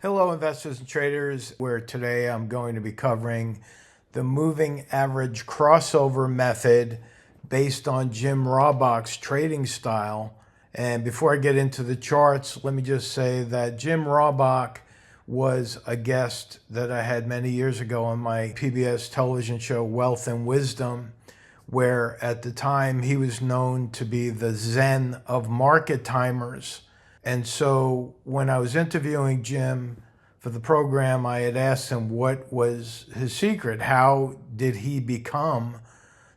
Hello, investors and traders, where today I'm going to be covering the moving average crossover method based on Jim Robach's trading style. And before I get into the charts, let me just say that Jim Robach was a guest that I had many years ago on my PBS television show, Wealth and Wisdom, where at the time he was known to be the Zen of market timers. And so when I was interviewing Jim for the program, I had asked him what was his secret. How did he become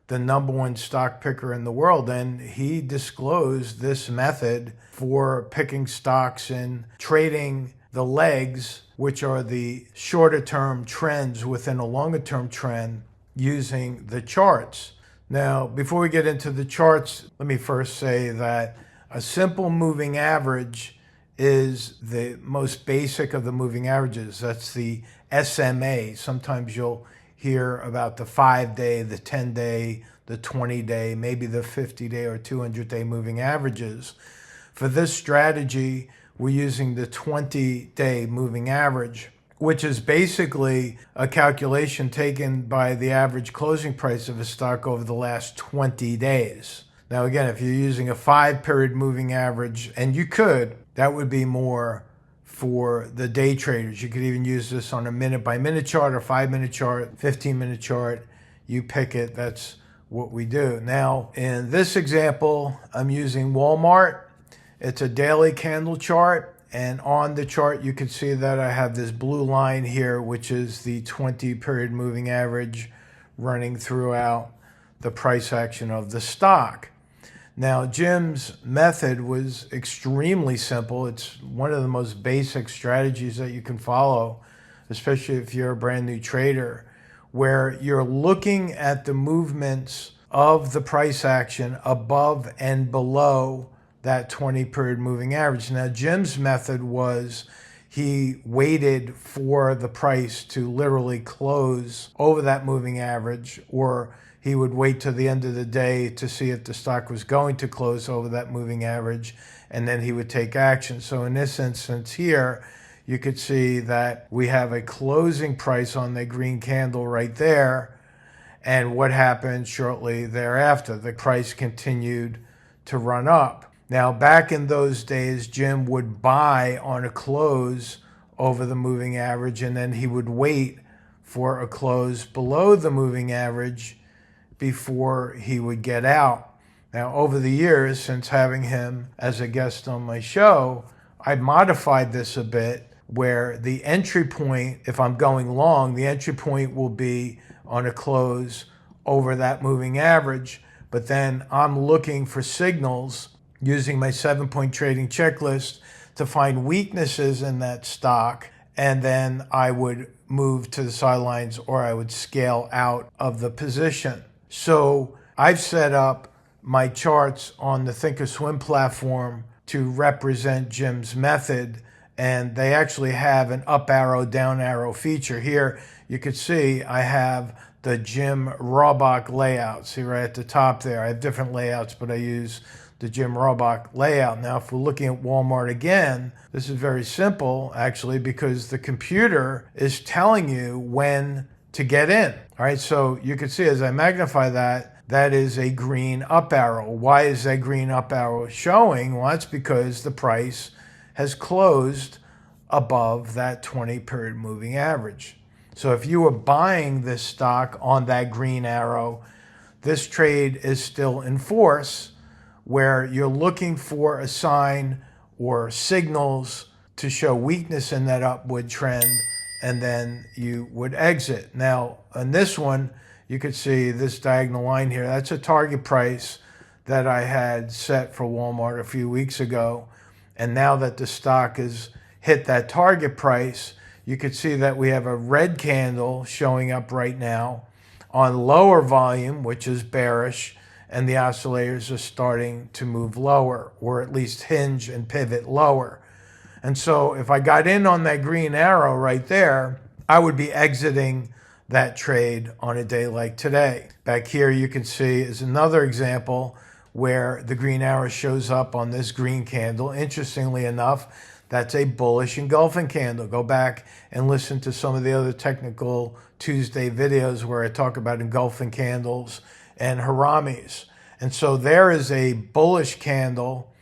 the #1 stock picker in the world? And he disclosed this method for picking stocks and trading the legs, which are the shorter term trends within a longer term trend, using the charts. Now, before we get into the charts, let me first say that a simple moving average is the most basic of the moving averages. That's the SMA. Sometimes you'll hear about the 5-day, the 10-day, the 20-day, maybe the 50-day or 200-day moving averages. For this strategy, we're using the 20-day moving average, which is basically a calculation taken by the average closing price of a stock over the last 20 days. Now, again, if you're using a 5-period moving average, and you could, that would be more for the day traders. You could even use this on a minute-by-minute chart, or 5-minute chart, 15-minute chart. You pick it. That's what we do. Now, in this example, I'm using Walmart. It's a daily candle chart. And on the chart, you can see that I have this blue line here, which is the 20-period moving average running throughout the price action of the stock. Now, Jim's method was extremely simple. It's one of the most basic strategies that you can follow, especially if you're a brand new trader, where you're looking at the movements of the price action above and below that 20-period moving average. Now, Jim's method was he waited for the price to literally close over that moving average, or he would wait till the end of the day to see if the stock was going to close over that moving average, and then he would take action. So in this instance here, you could see that we have a closing price on the green candle right there. And what happened shortly thereafter? The price continued to run up. Now, back in those days, Jim would buy on a close over the moving average, and then he would wait for a close below the moving average before he would get out. Now, over the years, since having him as a guest on my show, I modified this a bit, where the entry point, if I'm going long, the entry point will be on a close over that moving average. But then I'm looking for signals using my 7-point trading checklist to find weaknesses in that stock, and then I would move to the sidelines, or I would scale out of the position. So I've set up my charts on the Thinkorswim platform to represent Jim's method, and they actually have an up arrow, down arrow feature. Here you could see I have the Jim Robach layout. See right at the top there, I have different layouts, but I use the Jim Robach layout. Now, if we're looking at Walmart again, this is very simple, actually, because the computer is telling you when to get in. All right, so you can see as I magnify that, that is a green up arrow. Why is that green up arrow showing? Well, that's because the price has closed above that 20-period moving average. So if you were buying this stock on that green arrow, this trade is still in force, where you're looking for a sign or signals to show weakness in that upward trend, and then you would exit. Now, on this one, you could see this diagonal line here. That's a target price that I had set for Walmart a few weeks ago. And now that the stock has hit that target price, you could see that we have a red candle showing up right now on lower volume, which is bearish, and the oscillators are starting to move lower, or at least hinge and pivot lower. And so if I got in on that green arrow right there, I would be exiting that trade on a day like today. Back here you can see is another example where the green arrow shows up on this green candle. Interestingly enough, That's a bullish engulfing candle. Go back and listen to some of the other technical Tuesday videos where I talk about engulfing candles and haramis. And so there is a bullish candle.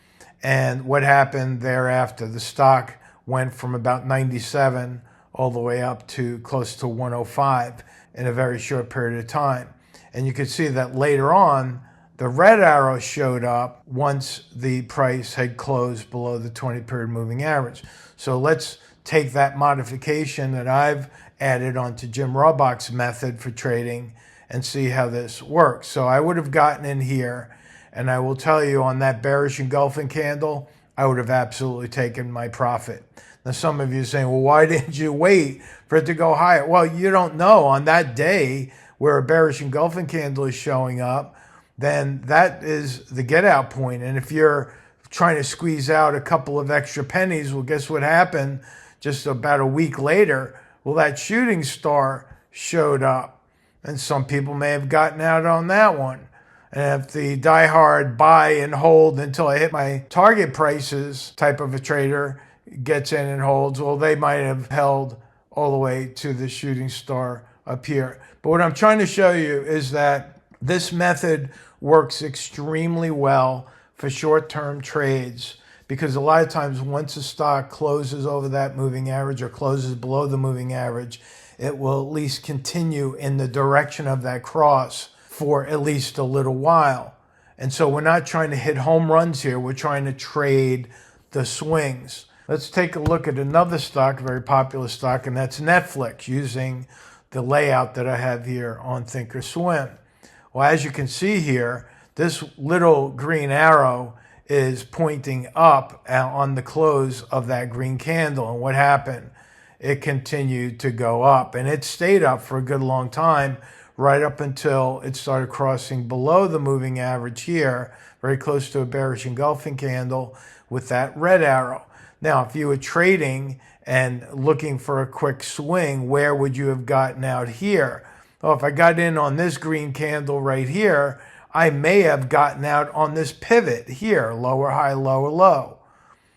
And what happened thereafter? The stock went from about 97 all the way up to close to 105 in a very short period of time. And you could see that later on, the red arrow showed up once the price had closed below the 20-period moving average. So let's take that modification that I've added onto Jim Robach's method for trading and see how this works. So I would have gotten in here, and I will tell you on that bearish engulfing candle, I would have absolutely taken my profit. Now some of you are saying, well, why didn't you wait for it to go higher? Well, you don't know. On that day where a bearish engulfing candle is showing up, then that is the get out point. And if you're trying to squeeze out a couple of extra pennies, well, guess what happened just about a week later? Well, that shooting star showed up, and some people may have gotten out on that one. And if the diehard buy and hold until I hit my target prices type of a trader gets in and holds, well, they might have held all the way to the shooting star up here. But what I'm trying to show you is that this method works extremely well for short-term trades, because a lot of times once a stock closes over that moving average or closes below the moving average, it will at least continue in the direction of that cross for at least a little while. And so we're not trying to hit home runs here. We're trying to trade the swings. Let's take a look at another stock, a very popular stock, and that's Netflix, using the layout that I have here on Thinkorswim. Well, as you can see here, this little green arrow is pointing up on the close of that green candle. And what happened? It continued to go up, and it stayed up for a good long time, right up until it started crossing below the moving average here, very close to a bearish engulfing candle with that red arrow. Now, if you were trading and looking for a quick swing, where would you have gotten out here? Well, if I got in on this green candle right here, I may have gotten out on this pivot here, lower high, lower low.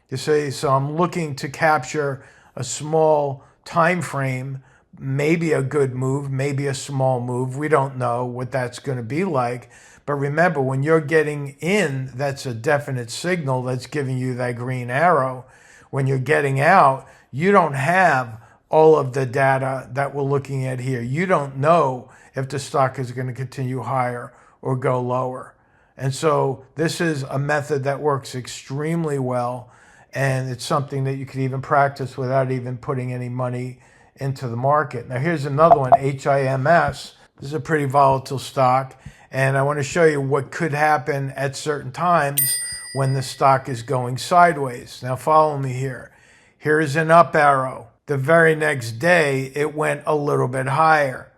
You see, so I'm looking to capture a small time frame, maybe a good move, maybe a small move. We don't know what that's going to be like. But remember, when you're getting in, that's a definite signal that's giving you that green arrow. When you're getting out, you don't have all of the data that we're looking at here. You don't know if the stock is going to continue higher or go lower. And so this is a method that works extremely well, and it's something that you could even practice without even putting any money into the market. Now here's another one, HIMS. This is a pretty volatile stock, and I want to show you what could happen at certain times when the stock is going sideways. Now follow me here. Here's an up arrow. The very next day, it went a little bit higher.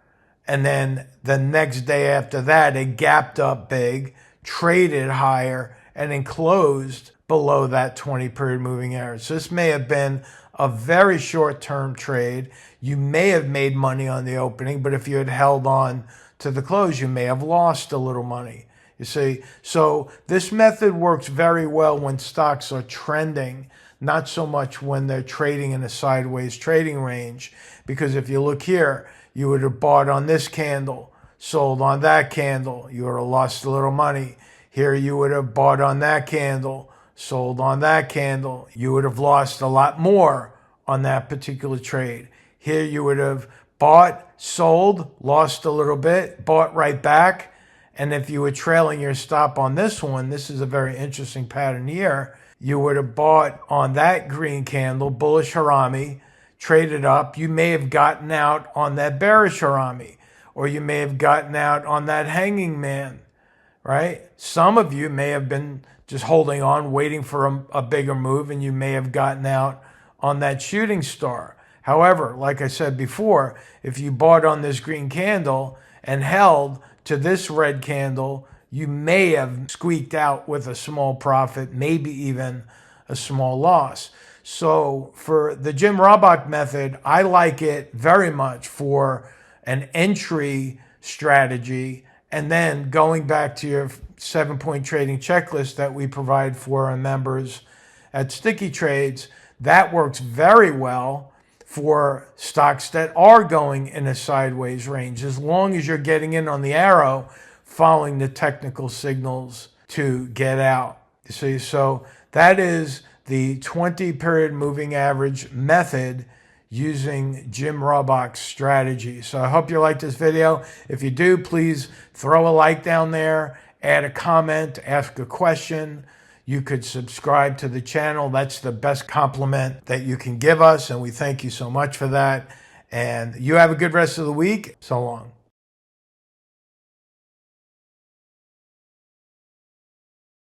And then the next day after that, it gapped up big, traded higher, and then closed below that 20-period moving average. So this may have been a very short-term trade. You may have made money on the opening, but if you had held on to the close, you may have lost a little money. You see, so this method works very well when stocks are trending, not so much when they're trading in a sideways trading range. Because if you look here, you would have bought on this candle, sold on that candle, you would have lost a little money. Here you would have bought on that candle, sold on that candle, you would have lost a lot more on that particular trade. Here you would have bought, sold, lost a little bit, bought right back. And if you were trailing your stop on this one, this is a very interesting pattern here. You would have bought on that green candle, bullish harami, traded up. You may have gotten out on that bearish harami, or you may have gotten out on that hanging man, right? Some of you may have been just holding on, waiting for a bigger move, and you may have gotten out on that shooting star. However, like I said before, if you bought on this green candle and held to this red candle, you may have squeaked out with a small profit, maybe even a small loss. So for the Jim Robach method, I like it very much for an entry strategy. And then going back to your 7-point trading checklist that we provide for our members at Stickytrades, that works very well for stocks that are going in a sideways range, as long as you're getting in on the arrow, following the technical signals to get out. You see, so that is the 20-period moving average method using Jim Robach's strategy. So I hope you liked this video. If you do, please throw a like down there, add a comment, ask a question. You could subscribe to the channel. That's the best compliment that you can give us, and we thank you so much for that. And you have a good rest of the week. So long.